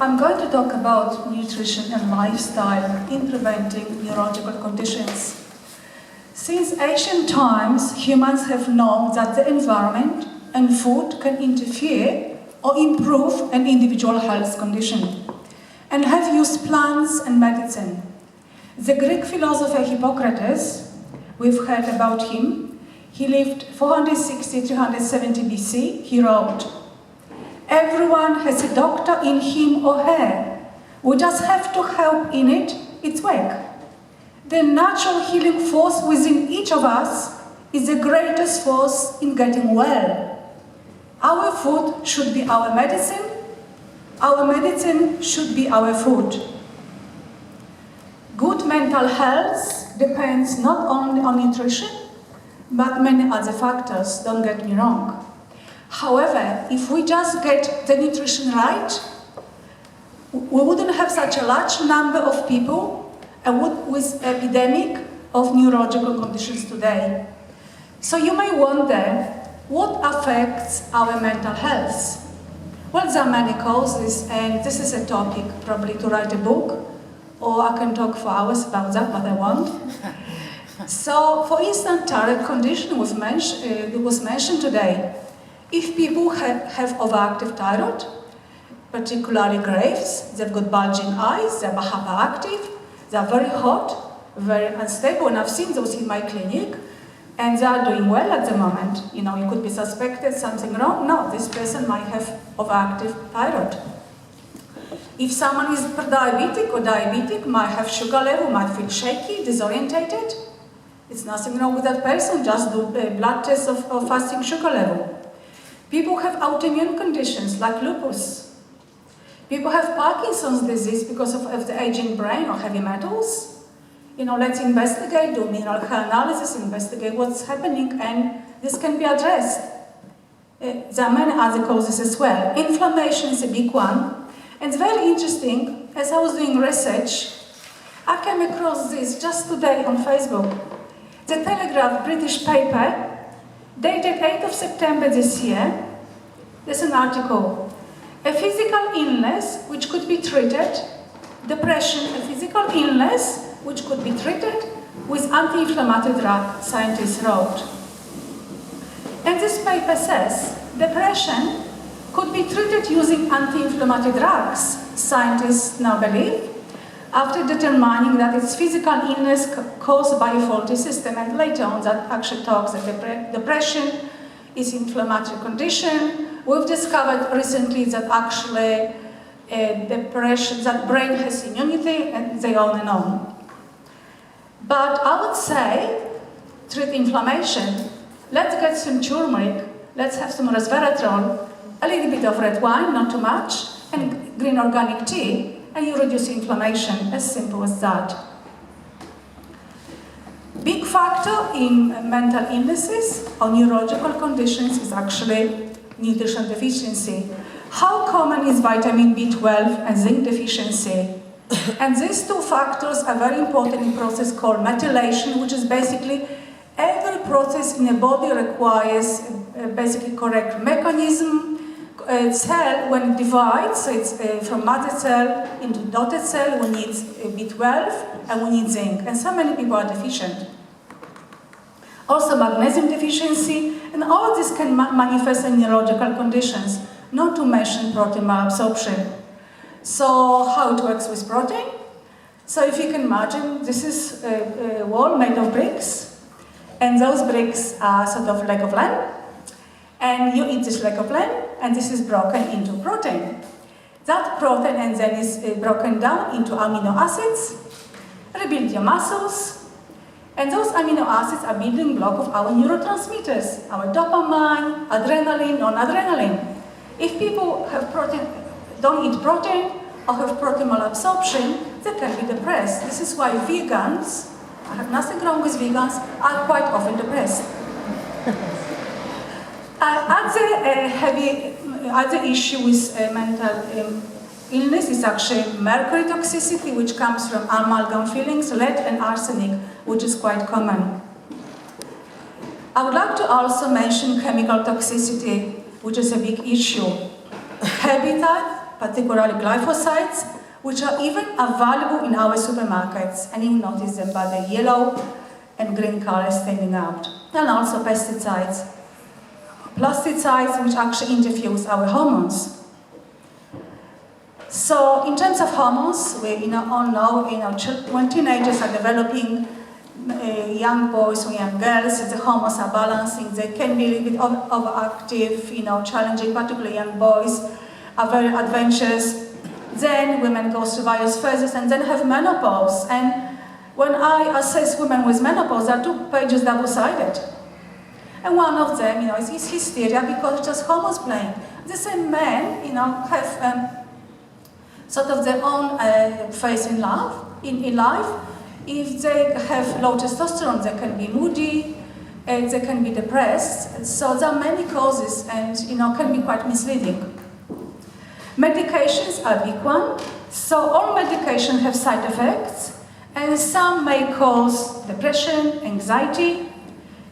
I'm going to talk about nutrition and lifestyle in preventing neurological conditions. Since ancient times, humans have known that the environment and food can interfere or improve an individual health condition, and have used plants and medicine. The Greek philosopher Hippocrates, we've heard about him, he lived 460-370 BC, he wrote, "Everyone has a doctor in him or her. We just have to help in its work. The natural healing force within each of us is the greatest force in getting well. Our food should be our medicine. Our medicine should be our food." Good mental health depends not only on nutrition, but many other factors, don't get me wrong. However, if we just get the nutrition right, we wouldn't have such a large number of people with epidemic of neurological conditions today. So you may wonder, what affects our mental health? Well, there are many causes, and this is a topic probably to write a book, or I can talk for hours about that, but I won't. So, for instance, thyroid condition was mentioned today. If people have overactive thyroid, particularly Graves, they've got bulging eyes, they're hyperactive, they're very hot, very unstable, and I've seen those in my clinic, and they are doing well at the moment. You know, you could be suspected something wrong. No, this person might have overactive thyroid. If someone is pre-diabetic or diabetic, might have sugar level, might feel shaky, disorientated. It's nothing wrong with that person, just do a blood test of fasting sugar level. People have autoimmune conditions like lupus. People have Parkinson's disease because of the aging brain or heavy metals. You know, let's investigate, do mineral health analysis, investigate what's happening, and this can be addressed. There are many other causes as well. Inflammation is a big one. And it's very interesting, as I was doing research, I came across this just today on Facebook. The Telegraph British paper, dated 8th of September this year, there's an article. A physical illness which could be treated, depression, a physical illness which could be treated with anti-inflammatory drug, scientists wrote. And this paper says, depression could be treated using anti-inflammatory drugs, scientists now believe, after determining that it's physical illness caused by a faulty system. And later on that actually talks that depression is inflammatory condition. We've discovered recently that actually depression, that brain has immunity, and they on and on. But I would say, treat inflammation. Let's get some turmeric, let's have some resveratrol, a little bit of red wine, not too much, and green organic tea, and you reduce inflammation, as simple as that. Big factor in mental illnesses or neurological conditions is actually nutrition deficiency. How common is vitamin B12 and zinc deficiency? And these two factors are very important in a process called methylation, which is basically every process in the body requires basically correct mechanism. Cell, when it divides, so it's from mother cell into dotted cell, we need B12 and we need zinc. And so many people are deficient. Also magnesium deficiency, and all of this can manifest in neurological conditions, not to mention protein malabsorption. So how it works with protein? So if you can imagine, this is a wall made of bricks, and those bricks are sort of leg of lamb, and you eat this leg of lamb, and this is broken into protein. That protein and then is broken down into amino acids, rebuild your muscles, and those amino acids are building block of our neurotransmitters, our dopamine, adrenaline, non-adrenaline. If people have don't eat protein or have protein malabsorption, they can be depressed. This is why vegans, I have nothing wrong with vegans, are quite often depressed. Other issue with mental illness is actually mercury toxicity, which comes from amalgam fillings, lead and arsenic, which is quite common. I would like to also mention chemical toxicity, which is a big issue. Herbicide, particularly glyphosides, which are even available in our supermarkets, and you notice them by the yellow and green color standing out. And also pesticides. Plasticides, which actually interfere with our hormones. So, in terms of hormones, we all know, when teenagers are developing, young boys or young girls, the hormones are balancing. They can be a little bit overactive, challenging, particularly young boys are very adventurous. Then women go through various phases and then have menopause. And when I assess women with menopause, there are 2 pages double-sided. And one of them, is hysteria because it's just hormones playing. The same men, have sort of their own phase in life. If they have low testosterone, they can be moody, and they can be depressed. So there are many causes, and can be quite misleading. Medications are a big one. So all medications have side effects, and some may cause depression, anxiety,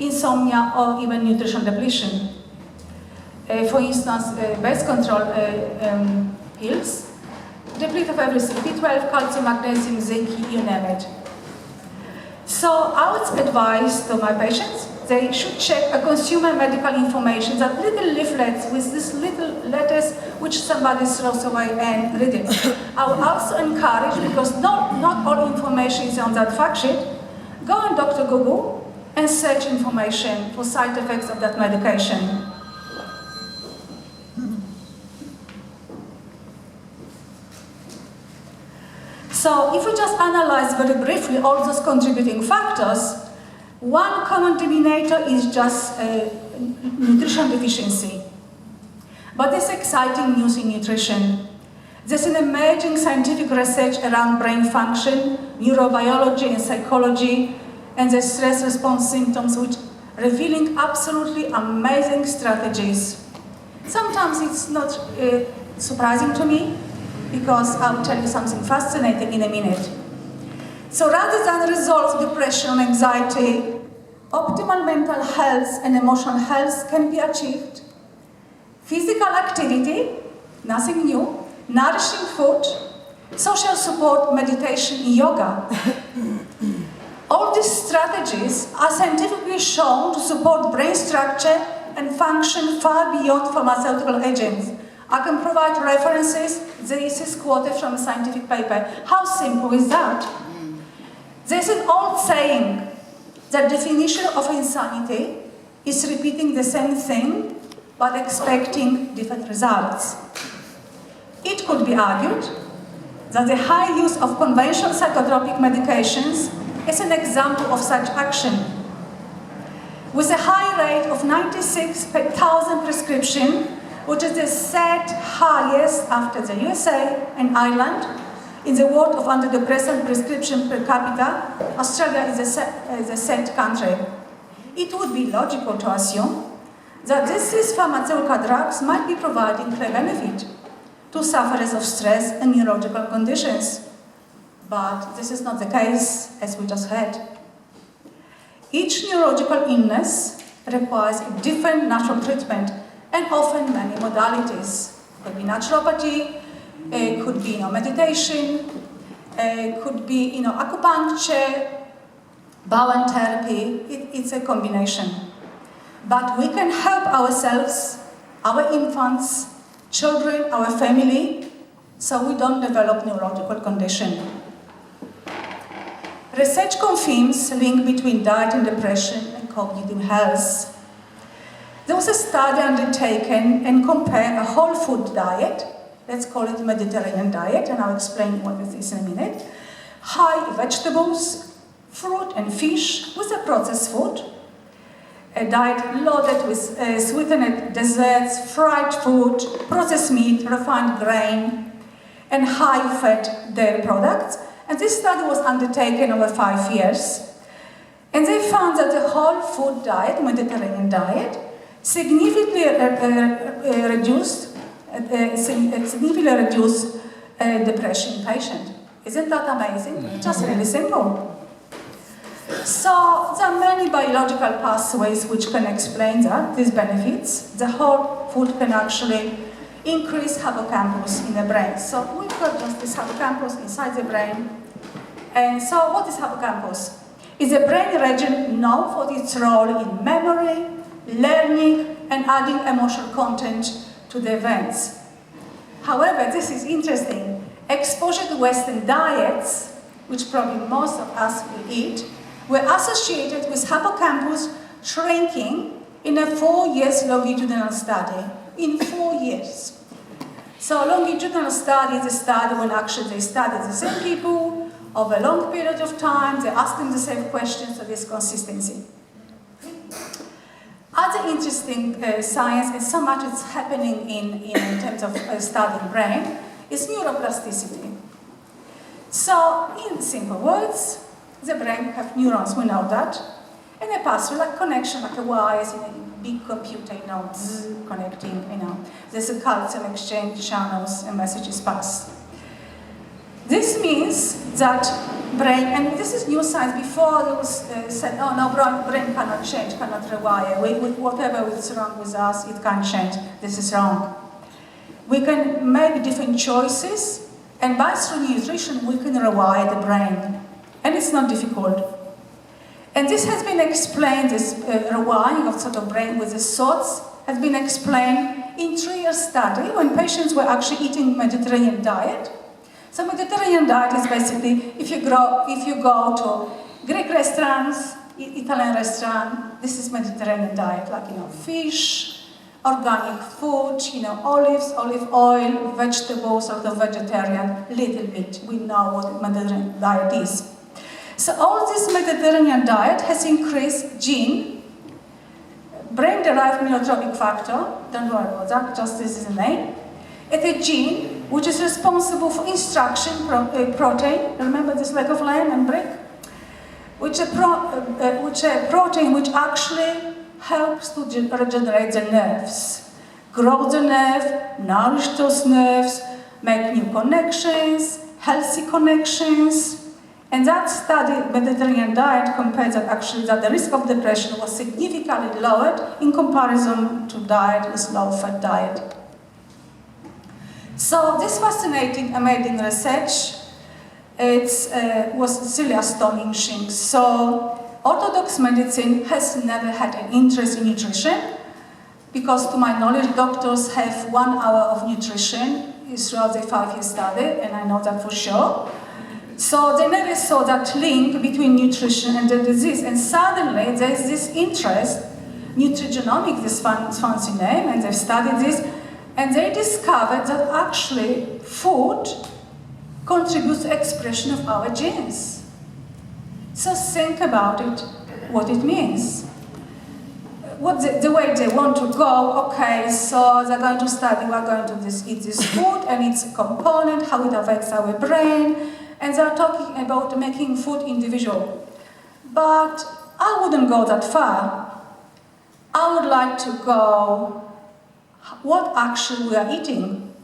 insomnia, or even nutrition depletion. For instance, birth control pills deplete of everything: B12, calcium, magnesium, zinc, you name it. So I would advise to my patients, they should check a consumer medical information, that little leaflets with these little letters which somebody throws away, and read it. I would also encourage, because not all information is on that fact sheet, go on Dr. Google and search information for side effects of that medication. So if we just analyze very briefly all those contributing factors, one common denominator is just nutrition deficiency. But there's exciting news in nutrition. There's an emerging scientific research around brain function, neurobiology and psychology, and the stress response symptoms, which revealing absolutely amazing strategies. Sometimes it's not surprising to me, because I'll tell you something fascinating in a minute. So rather than resolve depression and anxiety, optimal mental health and emotional health can be achieved. Physical activity, nothing new, nourishing food, social support, meditation, yoga. All these strategies are scientifically shown to support brain structure and function far beyond pharmaceutical agents. I can provide references. This is quoted from a scientific paper. How simple is that? There's an old saying, the definition of insanity is repeating the same thing but expecting different results. It could be argued that the high use of conventional psychotropic medications is an example of such action. With a high rate of 96 per 1,000 prescriptions, which is the third highest after the USA and Ireland, in the world of antidepressant prescription per capita, Australia is the third country. It would be logical to assume that these pharmaceutical drugs might be providing clear benefit to sufferers of stress and neurological conditions. But this is not the case, as we just heard. Each neurological illness requires a different natural treatment, and often many modalities. Could be naturopathy, could be meditation, could be acupuncture, Bowen therapy. It's a combination. But we can help ourselves, our infants, children, our family, so we don't develop neurological condition. Research confirms the link between diet and depression and cognitive health. There was a study undertaken and compared a whole food diet, let's call it Mediterranean diet, and I'll explain what this is in a minute, high vegetables, fruit and fish with a processed food, a diet loaded with sweetened desserts, fried food, processed meat, refined grain, and high-fat dairy products. And this study was undertaken over 5 years. And they found that the whole food diet, Mediterranean diet, significantly reduced depression in patients. Isn't that amazing? It's just really simple. So there are many biological pathways which can explain that, these benefits. The whole food can actually increase hippocampus in the brain. So we've got just this hippocampus inside the brain. And so what is hippocampus? It's a brain region known for its role in memory, learning, and adding emotional content to the events. However, this is interesting. Exposure to Western diets, which probably most of us will eat, were associated with hippocampus shrinking in a 4 years longitudinal study. In 4 years. So longitudinal study is a study when actually they study the same people over a long period of time, they ask them the same questions, so there's consistency. Other interesting science, and so much is happening in terms of studying brain, is neuroplasticity. So, in simple words, the brain have neurons, we know that, and they pass through like connection, like a wires in a big computer, connecting, there's a calcium exchange channels and messages pass. This means that brain, and this is new science, before it was said, oh no, brain cannot change, cannot rewire, whatever is wrong with us, it can't change, this is wrong. We can make different choices, and by through nutrition we can rewire the brain, and it's not difficult. And this has been explained, this rewiring of sort of brain with the thoughts has been explained in 3-year study when patients were actually eating Mediterranean diet. So Mediterranean diet is basically, if you go to Greek restaurants, Italian restaurant, this is Mediterranean diet, like, fish, organic food, olives, olive oil, vegetables, sort of vegetarian, little meat. We know what Mediterranean diet is. So all this Mediterranean diet has increased gene, brain-derived neurotrophic factor, don't worry about that, just this is the name. It's a gene which is responsible for instruction protein, remember this leg of lamb and brick? Which a protein which actually helps to regenerate the nerves, grow the nerve, nourish those nerves, make new connections, healthy connections. And that study, Mediterranean diet, compared that actually that the risk of depression was significantly lowered in comparison to diet with low-fat diet. So this fascinating, amazing research, it was really astonishing. So Orthodox medicine has never had an interest in nutrition, because to my knowledge, doctors have 1 hour of nutrition throughout the 5-year study, and I know that for sure. So they never saw that link between nutrition and the disease, and suddenly there is this interest, nutrigenomics, this fancy name, and they've studied this, and they discovered that actually food contributes to expression of our genes. So think about it, what it means. The way they want to go, okay, so they're going to study, we're going to eat this food and its component, how it affects our brain, and they're talking about making food individual. But I wouldn't go that far. I would like to go, what actually we are eating.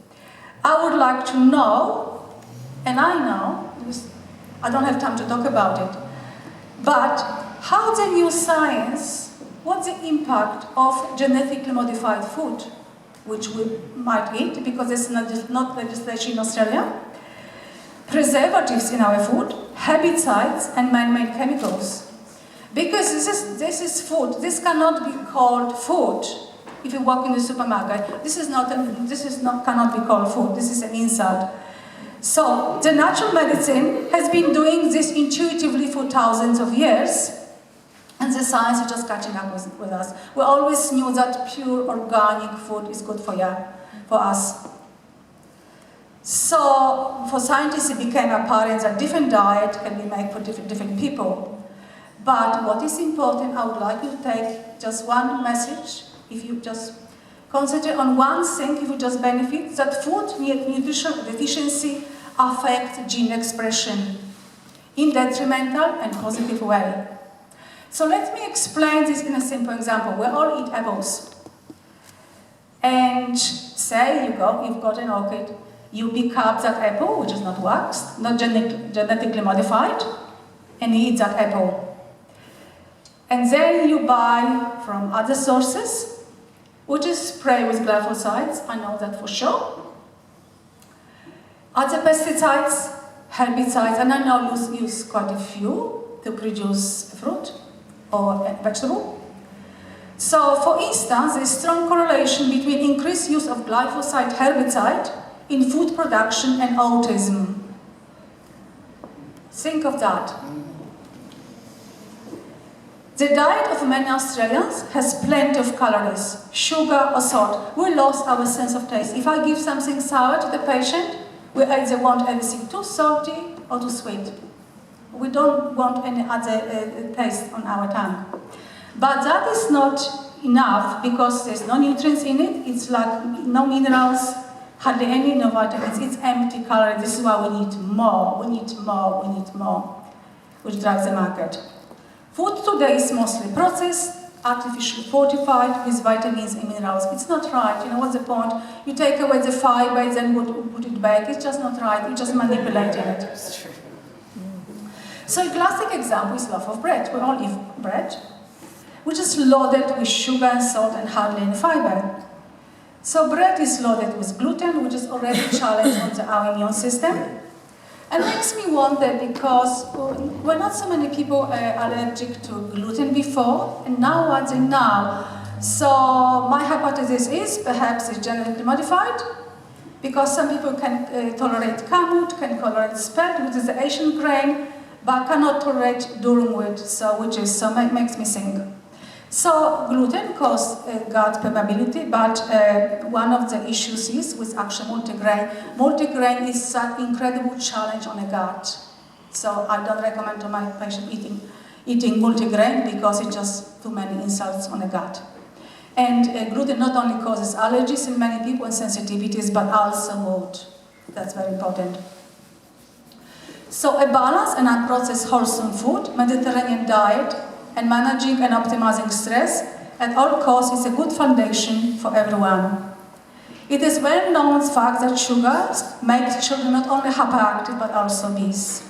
I would like to know, and I know, I don't have time to talk about it, but how the new science, what's the impact of genetically modified food, which we might eat, because there's not legislation in Australia, preservatives in our food, herbicides, and man-made chemicals. Because this is food. This cannot be called food. If you walk in the supermarket, this cannot be called food. This is an insult. So the natural medicine has been doing this intuitively for thousands of years, and the science is just catching up with us. We always knew that pure organic food is good for us. So for scientists it became apparent that different diet can be made for different people. But what is important, I would like you to take just one message. If you just concentrate on one thing, if you just benefit, that food nutrition deficiency affects gene expression in detrimental and positive way. So let me explain this in a simple example. We all eat apples. And say you've got an orchid. You pick up that apple, which is not waxed, not genetically modified, and you eat that apple. And then you buy from other sources which is spray with glyphosides, I know that for sure. Other pesticides, herbicides, and I know you use quite a few to produce fruit or vegetable. So, for instance, there is strong correlation between increased use of glyphosate herbicide in food production and autism. Think of that. The diet of many Australians has plenty of calories, sugar or salt. We lost our sense of taste. If I give something sour to the patient, we either want everything too salty or too sweet. We don't want any other taste on our tongue. But that is not enough because there's no nutrients in it. It's like no minerals, hardly any, no vitamins. It's empty calorie. This is why we need more, we need more, we need more, which drives the market. Food today is mostly processed, artificially fortified with vitamins and minerals. It's not right. You know, what's the point? You take away the fiber, then put it back. It's just not right. You're just manipulating it. It's true. So a classic example is loaf of bread. We all eat bread, which is loaded with sugar and salt and hardly any fiber. So bread is loaded with gluten, which is already a challenge on our immune system. And makes me wonder because were not so many people allergic to gluten before, and now what they know. So my hypothesis is perhaps it's genetically modified, because some people can tolerate kamut, can tolerate spelt, which is the Asian grain, but cannot tolerate durum wheat, so makes me think. So gluten causes gut permeability, but one of the issues is with actual multigrain. Multigrain is an incredible challenge on the gut. So I don't recommend to my patient eating multigrain because it's just too many insults on the gut. And gluten not only causes allergies in many people and sensitivities, but also mood. That's very important. So a balanced and unprocessed wholesome food, Mediterranean diet, and managing and optimizing stress at all costs is a good foundation for everyone. It is well-known fact that sugar makes children not only hyperactive but also obese.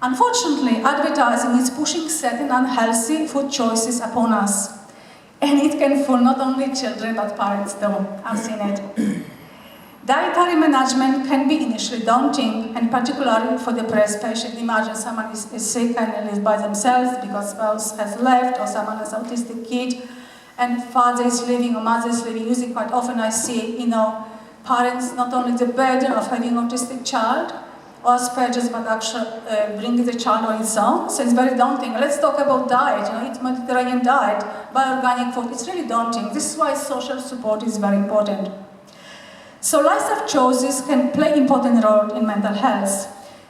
Unfortunately, advertising is pushing certain unhealthy food choices upon us, and it can fool not only children but parents too. I've seen it. Dietary management can be initially daunting, and particularly for depressed patients. Imagine someone is sick and lives by themselves because spouse has left, or someone has an autistic kid, and father is leaving or mother is leaving. Usually quite often I see, parents not only the burden of having an autistic child or Asperger's, but actually bringing the child on its own. So it's very daunting. Let's talk about diet. It's Mediterranean diet, buy organic food. It's really daunting. This is why social support is very important. So lifestyle choices can play an important role in mental health.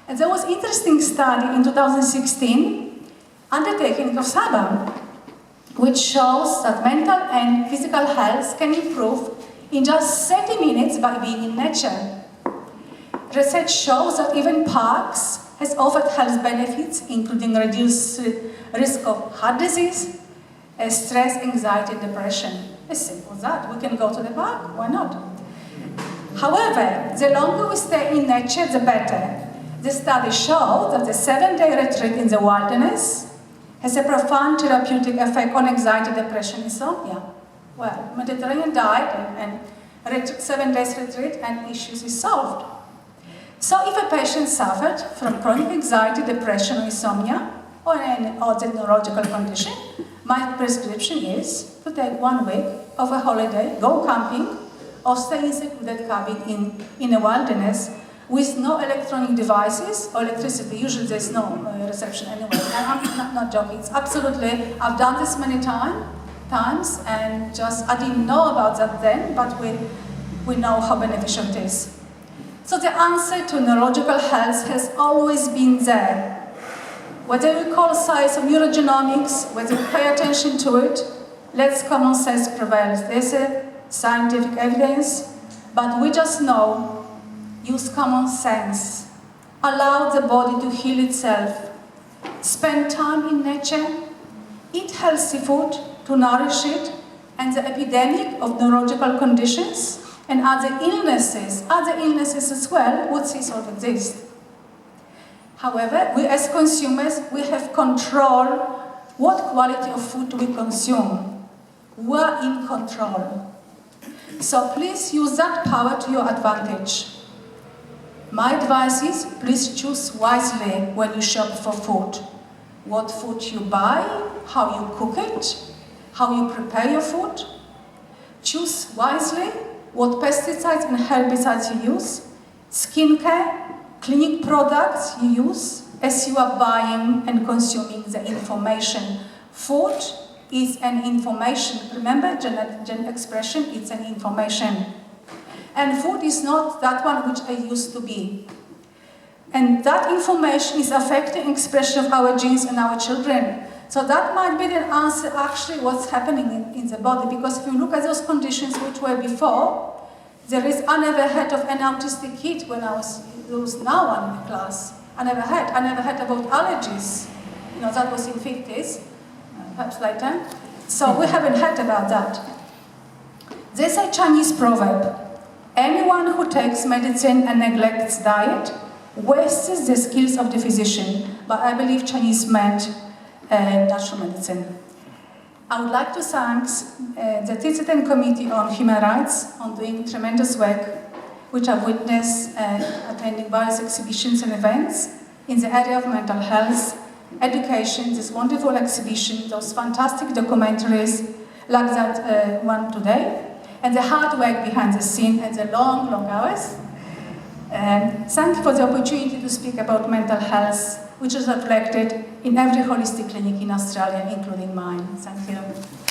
And there was an interesting study in 2016 undertaken of Sabah, which shows that mental and physical health can improve in just 30 minutes by being in nature. Research shows that even parks has offered health benefits, including reduced risk of heart disease, stress, anxiety, depression. As simple as that. We can go to the park, why not? However, the longer we stay in nature, the better. The study showed that the 7-day retreat in the wilderness has a profound therapeutic effect on anxiety, depression, insomnia. Well, Mediterranean diet and 7 days retreat and issues is solved. So if a patient suffered from chronic anxiety, depression, or insomnia, or any other neurological condition, my prescription is to take 1 week of a holiday, go camping, or stay in secluded cabin in a wilderness with no electronic devices or electricity. Usually there's no reception anyway. And I'm not joking. It's absolutely, I've done this many times, and just, I didn't know about that then, but we know how beneficial it is. So the answer to neurological health has always been there. Whether we call science of neurogenomics, whether we pay attention to it, let's common sense prevails. There's a scientific evidence, but we just know, use common sense, allow the body to heal itself, spend time in nature, eat healthy food to nourish it, and the epidemic of neurological conditions and other illnesses as well would cease to exist. However, we as consumers, we have control what quality of food we consume. We're in control. So please use that power to your advantage. My advice is, please choose wisely when you shop for food. What food you buy, how you cook it, how you prepare your food. Choose wisely what pesticides and herbicides you use, skincare, cleaning products you use as you are buying and consuming the information. Food is an information. Remember, Gen expression, it's an information. And food is not that one which I used to be. And that information is affecting expression of our genes in our children. So that might be the answer actually what's happening in the body. Because if you look at those conditions which were before, I never heard of an autistic kid when there was no one in the class. I never heard about allergies. That was in 50s, perhaps later. So we haven't heard about that. There's a Chinese proverb. Anyone who takes medicine and neglects diet wastes the skills of the physician. But I believe Chinese meant natural medicine. I would like to thank the Tibetan Committee on Human Rights on doing tremendous work, which I've witnessed attending various exhibitions and events in the area of mental health, education, this wonderful exhibition, those fantastic documentaries like that one today, and the hard work behind the scene and the long, long hours. Thank you for the opportunity to speak about mental health, which is reflected in every holistic clinic in Australia, including mine. Thank you.